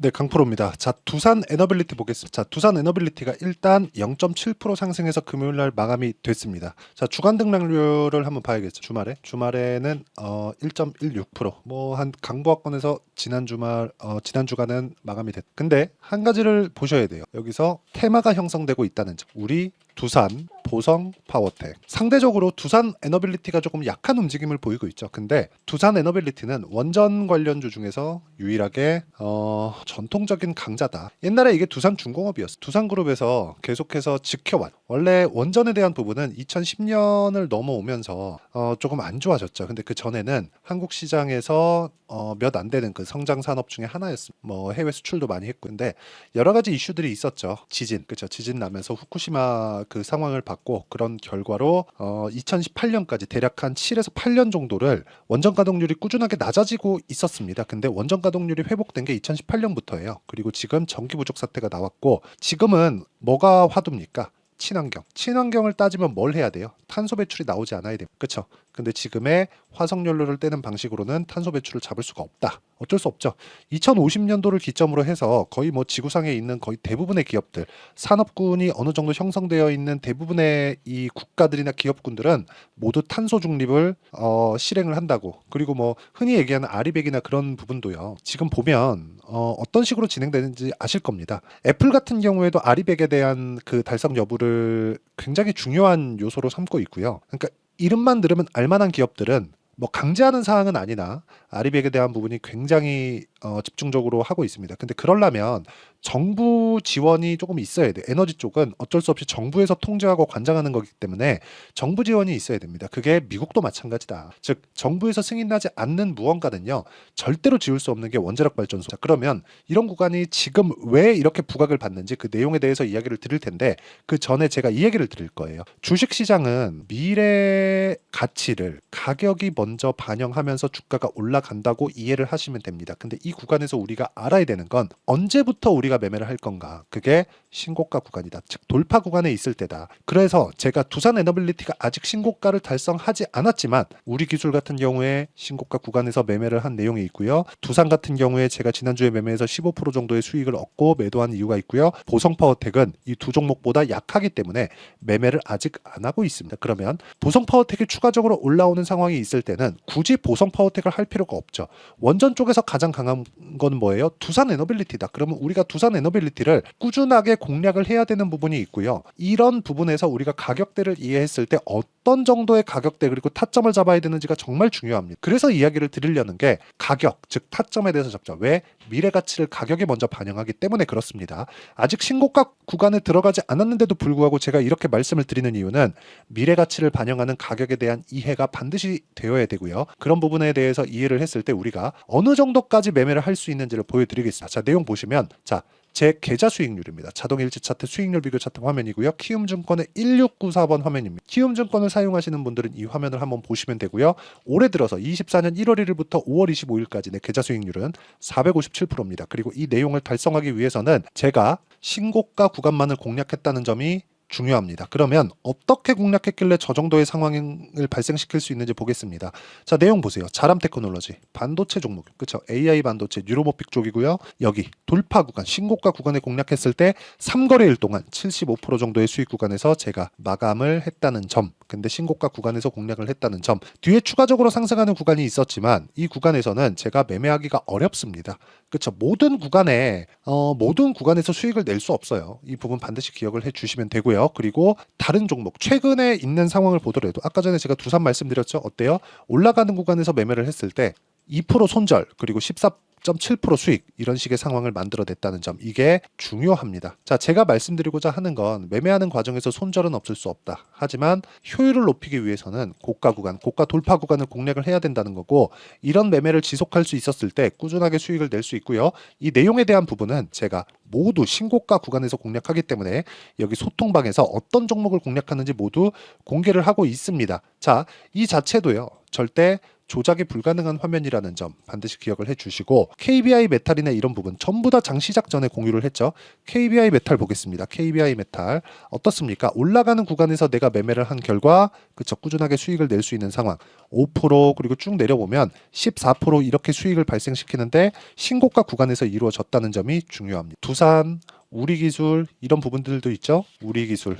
네, 강프로입니다. 자, 두산 에너빌리티 보겠습니다. 자, 두산 에너빌리티가 일단 0.7% 상승해서 금요일 날 마감이 됐습니다. 자, 주간 등락률을 한번 봐야겠죠. 주말에는 1.16%. 뭐 한 강보합권에서 지난 주간은 마감이 됐. 근데 한 가지를 보셔야 돼요. 여기서 테마가 형성되고 있다는 점. 우리 두산, 보성, 파워텍. 상대적으로 두산 에너빌리티가 조금 약한 움직임을 보이고 있죠. 근데 두산 에너빌리티는 원전 관련주 중에서 유일하게 전통적인 강자다. 옛날에 이게 두산중공업이었어. 두산그룹에서 계속해서 지켜왔. 원래 원전에 대한 부분은 2010년을 넘어오면서 조금 안 좋아졌죠. 근데 그 전에는 한국 시장에서 몇 안 되는 그 성장 산업 중에 하나였습니다. 뭐 해외 수출도 많이 했고, 근데 여러 가지 이슈들이 있었죠. 그렇죠. 지진 나면서 후쿠시마 그 상황을 받고 그런 결과로 2018년까지 대략 한 7에서 8년 정도를 원전 가동률이 꾸준하게 낮아지고 있었습니다. 근데 원전 가동률이 회복된 게 2018년부터예요. 그리고 지금 전기 부족 사태가 나왔고, 지금은 뭐가 화두입니까? 친환경을 따지면 뭘 해야 돼요? 탄소 배출이 나오지 않아야 돼요. 그렇죠? 근데 지금의 화석연료를 떼는 방식으로는 탄소 배출을 잡을 수가 없다. 어쩔 수 없죠. 2050년도를 기점으로 해서 거의 뭐 지구상에 있는 거의 대부분의 기업들, 산업군이 어느 정도 형성되어 있는 대부분의 이 국가들이나 기업군들은 모두 탄소 중립을 실행을 한다고. 그리고 뭐 흔히 얘기하는 아리백이나 그런 부분도요. 지금 보면 어떤 식으로 진행되는지 아실 겁니다. 애플 같은 경우에도 아리백에 대한 그 달성 여부를 굉장히 중요한 요소로 삼고 있고요. 그러니까 이름만 들으면 알만한 기업들은 뭐 강제하는 사항은 아니나 아리백에 대한 부분이 굉장히 집중적으로 하고 있습니다. 근데 그러려면 정부 지원이 조금 있어야 돼요. 에너지 쪽은 어쩔 수 없이 정부에서 통제하고 관장하는 거기 때문에 정부 지원이 있어야 됩니다. 그게 미국도 마찬가지다. 즉 정부에서 승인나지 않는 무언가는요 절대로 지울 수 없는 게 원자력 발전소. 자, 그러면 이런 구간이 지금 왜 이렇게 부각을 받는지 그 내용에 대해서 이야기를 드릴 텐데, 그 전에 제가 이 얘기를 드릴 거예요. 주식시장은 미래 가치를 가격이 먼저 반영하면서 주가가 올라간다고 이해를 하시면 됩니다. 근데 이 구간에서 우리가 알아야 되는 건 언제부터 우리가 매매를 할 건가? 그게 신고가 구간이다. 즉 돌파 구간에 있을 때다. 그래서 제가 두산 에너빌리티가 아직 신고가를 달성하지 않았지만 우리 기술 같은 경우에 신고가 구간에서 매매를 한 내용이 있고요. 두산 같은 경우에 제가 지난주에 매매해서 15% 정도의 수익을 얻고 매도한 이유가 있고요. 보성파워텍은 이 두 종목보다 약하기 때문에 매매를 아직 안 하고 있습니다. 그러면 보성파워텍이 추가적으로 올라오는 상황이 있을 때는 굳이 보성파워텍을 할 필요가 없죠. 원전 쪽에서 가장 강한 건 뭐예요? 두산 에너빌리티다. 그러면 우리가 두산 에너빌리티를 꾸준하게 공략을 해야 되는 부분이 있고요. 이런 부분에서 우리가 가격대를 이해했을 때 어떤 정도의 가격대 그리고 타점을 잡아야 되는지가 정말 중요합니다. 그래서 이야기를 드리려는 게 가격, 즉 타점에 대해서 잡자. 왜? 미래 가치를 가격에 먼저 반영하기 때문에 그렇습니다. 아직 신고가 구간에 들어가지 않았는데도 불구하고 제가 이렇게 말씀을 드리는 이유는 미래 가치를 반영하는 가격에 대한 이해가 반드시 되어야 되고요. 그런 부분에 대해서 이해를 했을 때 우리가 어느 정도까지 매매를 할 수 있는지를 보여드리겠습니다. 자, 내용 보시면 제 계좌 수익률입니다. 자동일지 차트 수익률 비교 차트 화면이고요. 키움증권의 1694번 화면입니다. 키움증권을 사용하시는 분들은 이 화면을 한번 보시면 되고요. 올해 들어서 24년 1월 1일부터 5월 25일까지 내 계좌 수익률은 457%입니다. 그리고 이 내용을 달성하기 위해서는 제가 신고가 구간만을 공략했다는 점이 중요합니다. 그러면 어떻게 공략했길래 저 정도의 상황을 발생시킬 수 있는지 보겠습니다. 자, 내용 보세요. 자람테크놀로지 반도체 종목, 그렇죠? AI 반도체 뉴로모픽 쪽이고요. 여기 돌파 구간, 신고가 구간에 공략했을 때 3거래일 동안 75% 정도의 수익 구간에서 제가 마감을 했다는 점. 근데 신고가 구간에서 공략을 했다는 점. 뒤에 추가적으로 상승하는 구간이 있었지만 이 구간에서는 제가 매매하기가 어렵습니다. 그렇죠? 모든 구간에서 수익을 낼 수 없어요. 이 부분 반드시 기억을 해주시면 되고요. 그리고 다른 종목, 최근에 있는 상황을 보더라도 아까 전에 제가 두산 말씀드렸죠? 어때요? 올라가는 구간에서 매매를 했을 때 2% 손절 그리고 14.7% 수익, 이런 식의 상황을 만들어냈다는 점, 이게 중요합니다. 자, 제가 말씀드리고자 하는 건 매매하는 과정에서 손절은 없을 수 없다. 하지만 효율을 높이기 위해서는 고가 구간, 고가 돌파 구간을 공략을 해야 된다는 거고, 이런 매매를 지속할 수 있었을 때 꾸준하게 수익을 낼 수 있고요. 이 내용에 대한 부분은 제가 모두 신고가 구간에서 공략하기 때문에 여기 소통방에서 어떤 종목을 공략하는지 모두 공개를 하고 있습니다. 자, 이 자체도요. 절대 조작이 불가능한 화면이라는 점 반드시 기억을 해주시고, KBI 메탈이나 이런 부분 전부 다 장 시작 전에 공유를 했죠. KBI 메탈 보겠습니다. KBI 메탈 어떻습니까? 올라가는 구간에서 내가 매매를 한 결과 그쵸, 꾸준하게 수익을 낼 수 있는 상황, 5% 그리고 쭉 내려보면 14% 이렇게 수익을 발생시키는데 신고가 구간에서 이루어졌다는 점이 중요합니다. 두산, 우리기술 이런 부분들도 있죠. 우리기술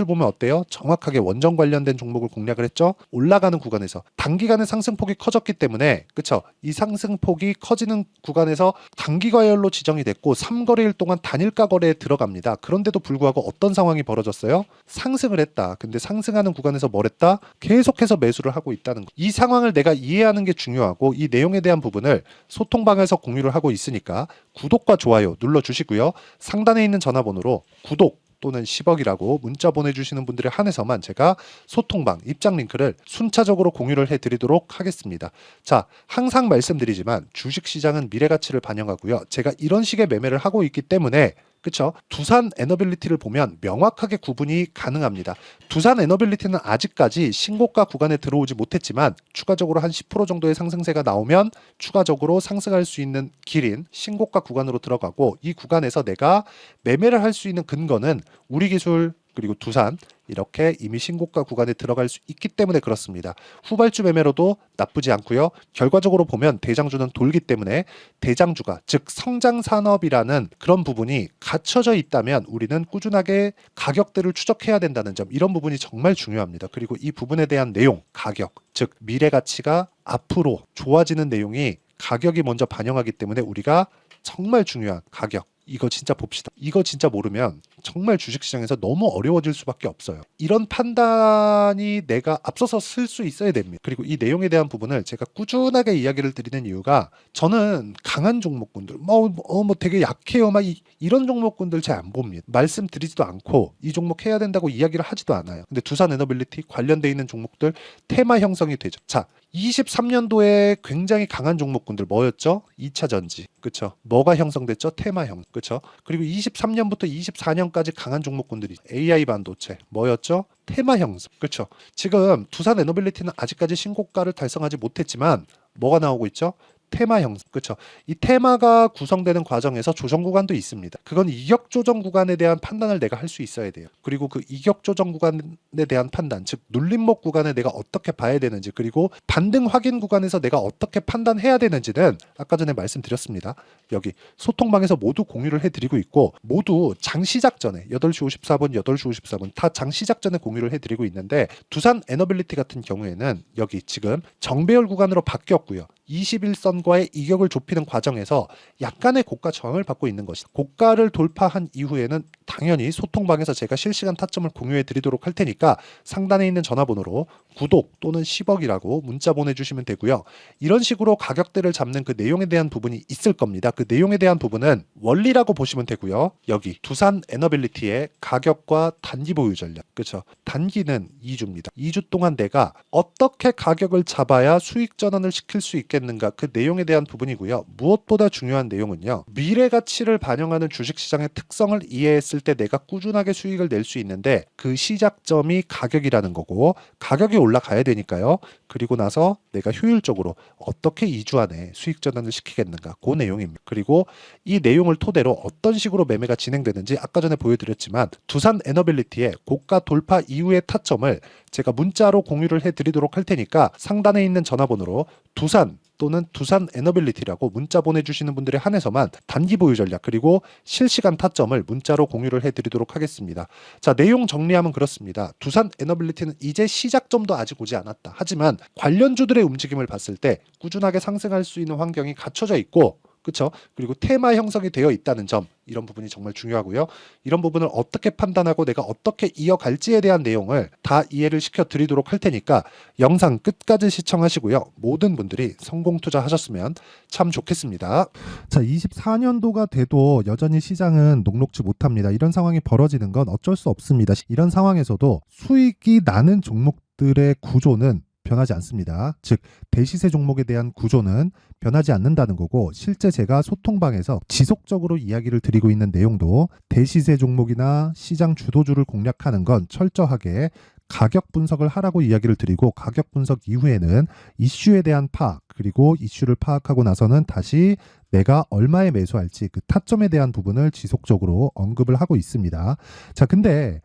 보면 어때요? 정확하게 원전 관련된 종목을 공략을 했죠. 올라가는 구간에서 단기간에 상승폭이 커졌기 때문에 그쵸, 이 상승폭이 커지는 구간에서 단기 과열로 지정이 됐고 3거래일 동안 단일가 거래에 들어갑니다. 그런데도 불구하고 어떤 상황이 벌어졌어요? 상승을 했다. 근데 상승하는 구간에서 뭘 했다? 계속해서 매수를 하고 있다는 거. 이 상황을 내가 이해하는 게 중요하고, 이 내용에 대한 부분을 소통방에서 공유를 하고 있으니까 구독과 좋아요 눌러주시고요. 상단에 있는 전화번호로 구독 또는 10억이라고 문자 보내주시는 분들에 한해서만 제가 소통방 입장 링크를 순차적으로 공유를 해드리도록 하겠습니다. 자, 항상 말씀드리지만 주식시장은 미래가치를 반영하고요. 제가 이런 식의 매매를 하고 있기 때문에 그쵸? 두산 에너빌리티를 보면 명확하게 구분이 가능합니다. 두산 에너빌리티는 아직까지 신고가 구간에 들어오지 못했지만 추가적으로 한 10% 정도의 상승세가 나오면 추가적으로 상승할 수 있는 길인 신고가 구간으로 들어가고, 이 구간에서 내가 매매를 할 수 있는 근거는 우리기술 그리고 두산 이렇게 이미 신고가 구간에 들어갈 수 있기 때문에 그렇습니다. 후발주 매매로도 나쁘지 않고요. 결과적으로 보면 대장주는 돌기 때문에 대장주가 즉 성장 산업이라는 그런 부분이 갖춰져 있다면 우리는 꾸준하게 가격대를 추적해야 된다는 점, 이런 부분이 정말 중요합니다. 그리고 이 부분에 대한 내용, 가격 즉 미래 가치가 앞으로 좋아지는 내용이 가격이 먼저 반영하기 때문에 우리가 정말 중요한 가격, 이거 진짜 봅시다. 이거 진짜 모르면 정말 주식시장에서 너무 어려워질 수밖에 없어요. 이런 판단이 내가 앞서서 쓸 수 있어야 됩니다. 그리고 이 내용에 대한 부분을 제가 꾸준하게 이야기를 드리는 이유가, 저는 강한 종목군들 뭐 되게 약해요 막 이런 종목군들 잘 안 봅니다. 말씀드리지도 않고 이 종목 해야 된다고 이야기를 하지도 않아요. 근데 두산 에너빌리티 관련돼 있는 종목들 테마 형성이 되죠. 자, 23년도에 굉장히 강한 종목군들 뭐였죠? 2차 전지. 그쵸? 뭐가 형성됐죠? 테마 형. 그쵸? 그리고 23년부터 24년까지 강한 종목군들이 AI 반도체. 뭐였죠? 테마 형성. 그쵸? 지금 두산 에너빌리티는 아직까지 신고가를 달성하지 못했지만 뭐가 나오고 있죠? 테마 형성. 그쵸? 이 테마가 구성되는 과정에서 조정 구간도 있습니다. 그건 이격 조정 구간에 대한 판단을 내가 할 수 있어야 돼요. 그리고 그 이격 조정 구간에 대한 판단, 즉 눌림목 구간에 내가 어떻게 봐야 되는지, 그리고 반등 확인 구간에서 내가 어떻게 판단해야 되는지는 아까 전에 말씀드렸습니다. 여기 소통방에서 모두 공유를 해드리고 있고, 모두 장 시작 전에 8시 54분, 8시 54분 다 장 시작 전에 공유를 해드리고 있는데, 두산 에너빌리티 같은 경우에는 여기 지금 정배열 구간으로 바뀌었고요. 21선과의 이격을 좁히는 과정에서 약간의 고가 저항을 받고 있는 것이다. 고가를 돌파한 이후에는 당연히 소통방에서 제가 실시간 타점을 공유해 드리도록 할 테니까 상단에 있는 전화번호로 구독 또는 10억이라고 문자 보내주시면 되고요. 이런 식으로 가격대를 잡는 그 내용에 대한 부분이 있을 겁니다. 그 내용에 대한 부분은 원리라고 보시면 되고요. 여기 두산 에너빌리티의 가격과 단기 보유 전략, 그렇죠? 단기는 2주입니다. 2주 동안 내가 어떻게 가격을 잡아야 수익 전환을 시킬 수 있겠는가, 그 내용에 대한 부분이고요. 무엇보다 중요한 내용은요, 미래 가치를 반영하는 주식시장의 특성을 이해했을 때 내가 꾸준하게 수익을 낼 수 있는데 그 시작점이 가격이라는 거고, 가격이 올라가야 되니까요. 그리고 나서 내가 효율적으로 어떻게 2주 안에 수익 전환을 시키겠는가, 그 내용입니다. 그리고 이 내용을 토대로 어떤 식으로 매매가 진행되는지 아까 전에 보여드렸지만 두산 에너빌리티의 고가 돌파 이후의 타점을 제가 문자로 공유를 해드리도록 할 테니까 상단에 있는 전화번호로 두산 또는 두산 에너빌리티라고 문자 보내주시는 분들에 한해서만 단기 보유 전략 그리고 실시간 타점을 문자로 공유를 해드리도록 하겠습니다. 자, 내용 정리하면 그렇습니다. 두산 에너빌리티는 이제 시작점도 아직 오지 않았다. 하지만 관련주들의 움직임을 봤을 때 꾸준하게 상승할 수 있는 환경이 갖춰져 있고, 그렇죠? 그리고 테마 형성이 되어 있다는 점, 이런 부분이 정말 중요하고요. 이런 부분을 어떻게 판단하고 내가 어떻게 이어갈지에 대한 내용을 다 이해를 시켜드리도록 할 테니까 영상 끝까지 시청하시고요. 모든 분들이 성공 투자하셨으면 참 좋겠습니다. 자, 24년도가 돼도 여전히 시장은 녹록지 못합니다. 이런 상황이 벌어지는 건 어쩔 수 없습니다. 이런 상황에서도 수익이 나는 종목들의 구조는 변하지 않습니다. 즉 대시세 종목에 대한 구조는 변하지 않는다는 거고, 실제 제가 소통방에서 지속적으로 이야기를 드리고 있는 내용도 대시세 종목이나 시장 주도주를 공략하는 건 철저하게 가격 분석을 하라고 이야기를 드리고 가격 분석 이후에는 이슈에 대한 파악 그리고 이슈를 파악하고 나서는 다시 내가 얼마에 매수할지 그 타점에 대한 부분을 지속적으로 언급을 하고 있습니다. 자, 근데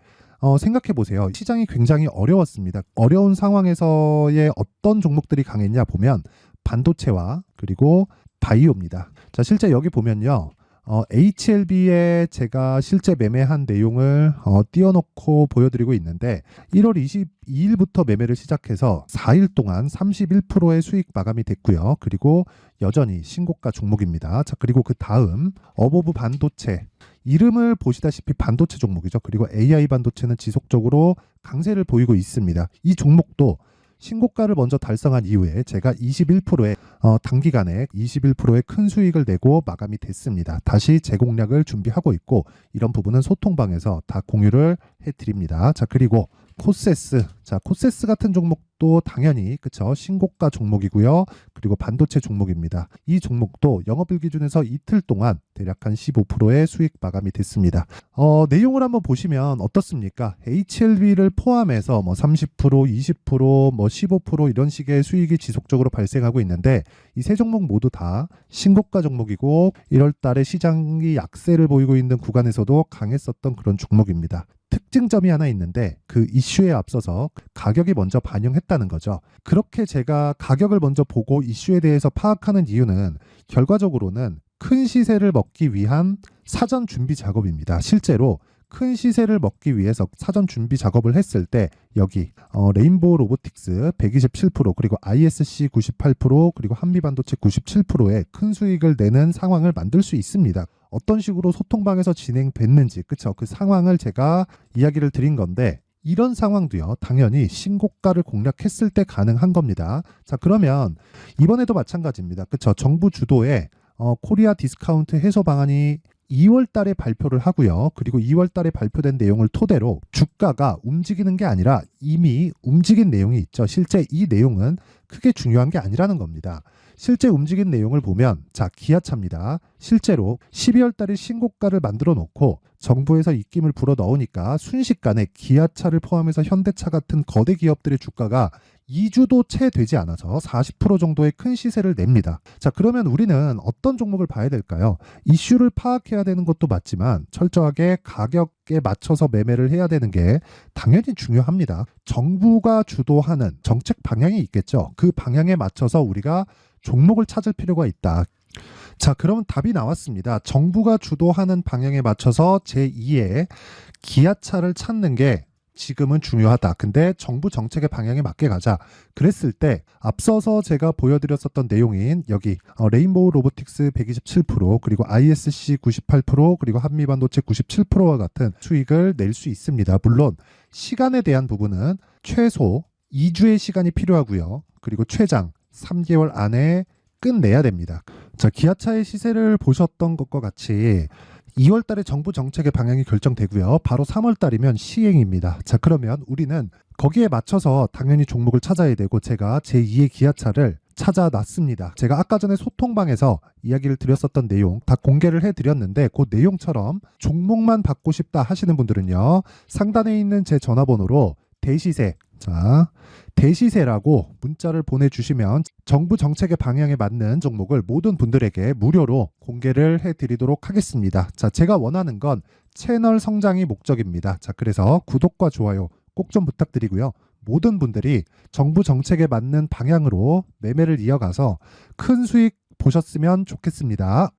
생각해 보세요. 시장이 굉장히 어려웠습니다. 어려운 상황에서의 어떤 종목들이 강했냐 보면 반도체와 그리고 바이오입니다. 자, 실제 여기 보면요. HLB에 제가 실제 매매한 내용을 띄워놓고 보여드리고 있는데 1월 22일부터 매매를 시작해서 4일 동안 31%의 수익 마감이 됐고요. 그리고 여전히 신고가 종목입니다. 자, 그리고 그 다음 어보브 반도체 이름을 보시다시피 반도체 종목이죠. 그리고 AI 반도체는 지속적으로 강세를 보이고 있습니다. 이 종목도 신고가를 먼저 달성한 이후에 제가 21%의 단기간에 21%의 큰 수익을 내고 마감이 됐습니다. 다시 재공략을 준비하고 있고 이런 부분은 소통방에서 다 공유를 해드립니다. 자, 그리고 코세스. 자, 코세스 같은 종목도 당연히 그쵸 신고가 종목이고요. 그리고 반도체 종목입니다. 이 종목도 영업일 기준에서 이틀 동안 대략 한 15%의 수익 마감이 됐습니다. 내용을 한번 보시면 어떻습니까? HLB를 포함해서 뭐 30%, 20%, 뭐 15% 이런 식의 수익이 지속적으로 발생하고 있는데 이 세 종목 모두 다 신고가 종목이고 1월 달에 시장이 약세를 보이고 있는 구간에서도 강했었던 그런 종목입니다. 특징점이 하나 있는데 그 이슈에 앞서서 가격이 먼저 반영했다는 거죠. 그렇게 제가 가격을 먼저 보고 이슈에 대해서 파악하는 이유는 결과적으로는 큰 시세를 먹기 위한 사전 준비 작업입니다. 실제로 큰 시세를 먹기 위해서 사전 준비 작업을 했을 때 여기 레인보우 로보틱스 127% 그리고 ISC 98% 그리고 한미반도체 97%의 큰 수익을 내는 상황을 만들 수 있습니다. 어떤 식으로 소통방에서 진행됐는지 그쵸? 그 상황을 제가 이야기를 드린 건데 이런 상황도요 당연히 신고가를 공략했을 때 가능한 겁니다. 자, 그러면 이번에도 마찬가지입니다. 그쵸? 정부 주도의 코리아 디스카운트 해소 방안이 2월 달에 발표를 하고요. 그리고 2월 달에 발표된 내용을 토대로 주가가 움직이는 게 아니라 이미 움직인 내용이 있죠. 실제 이 내용은 크게 중요한 게 아니라는 겁니다. 실제 움직인 내용을 보면 자, 기아차입니다. 실제로 12월 달에 신고가를 만들어 놓고 정부에서 입김을 불어 넣으니까 순식간에 기아차를 포함해서 현대차 같은 거대 기업들의 주가가 2주도 채 되지 않아서 40% 정도의 큰 시세를 냅니다. 자, 그러면 우리는 어떤 종목을 봐야 될까요? 이슈를 파악해야 되는 것도 맞지만 철저하게 가격에 맞춰서 매매를 해야 되는 게 당연히 중요합니다. 정부가 주도하는 정책 방향이 있겠죠. 그 방향에 맞춰서 우리가 종목을 찾을 필요가 있다. 자, 그러면 답이 나왔습니다. 정부가 주도하는 방향에 맞춰서 제2의 기아차를 찾는 게 지금은 중요하다. 근데 정부 정책의 방향에 맞게 가자. 그랬을 때 앞서서 제가 보여드렸었던 내용인 여기 레인보우 로보틱스 127% 그리고 ISC 98% 그리고 한미반도체 97%와 같은 수익을 낼 수 있습니다. 물론 시간에 대한 부분은 최소 2주의 시간이 필요하고요. 그리고 최장 3개월 안에 끝내야 됩니다. 자, 기아차의 시세를 보셨던 것과 같이 2월 달에 정부 정책의 방향이 결정되고요. 바로 3월 달이면 시행입니다. 자, 그러면 우리는 거기에 맞춰서 당연히 종목을 찾아야 되고 제가 제2의 기아차를 찾아놨습니다. 제가 아까 전에 소통방에서 이야기를 드렸었던 내용 다 공개를 해드렸는데 그 내용처럼 종목만 받고 싶다 하시는 분들은요. 상단에 있는 제 전화번호로 대시세 자, 대시세라고 문자를 보내주시면 정부 정책의 방향에 맞는 종목을 모든 분들에게 무료로 공개를 해드리도록 하겠습니다. 자, 제가 원하는 건 채널 성장이 목적입니다. 자, 그래서 구독과 좋아요 꼭 좀 부탁드리고요. 모든 분들이 정부 정책에 맞는 방향으로 매매를 이어가서 큰 수익 보셨으면 좋겠습니다.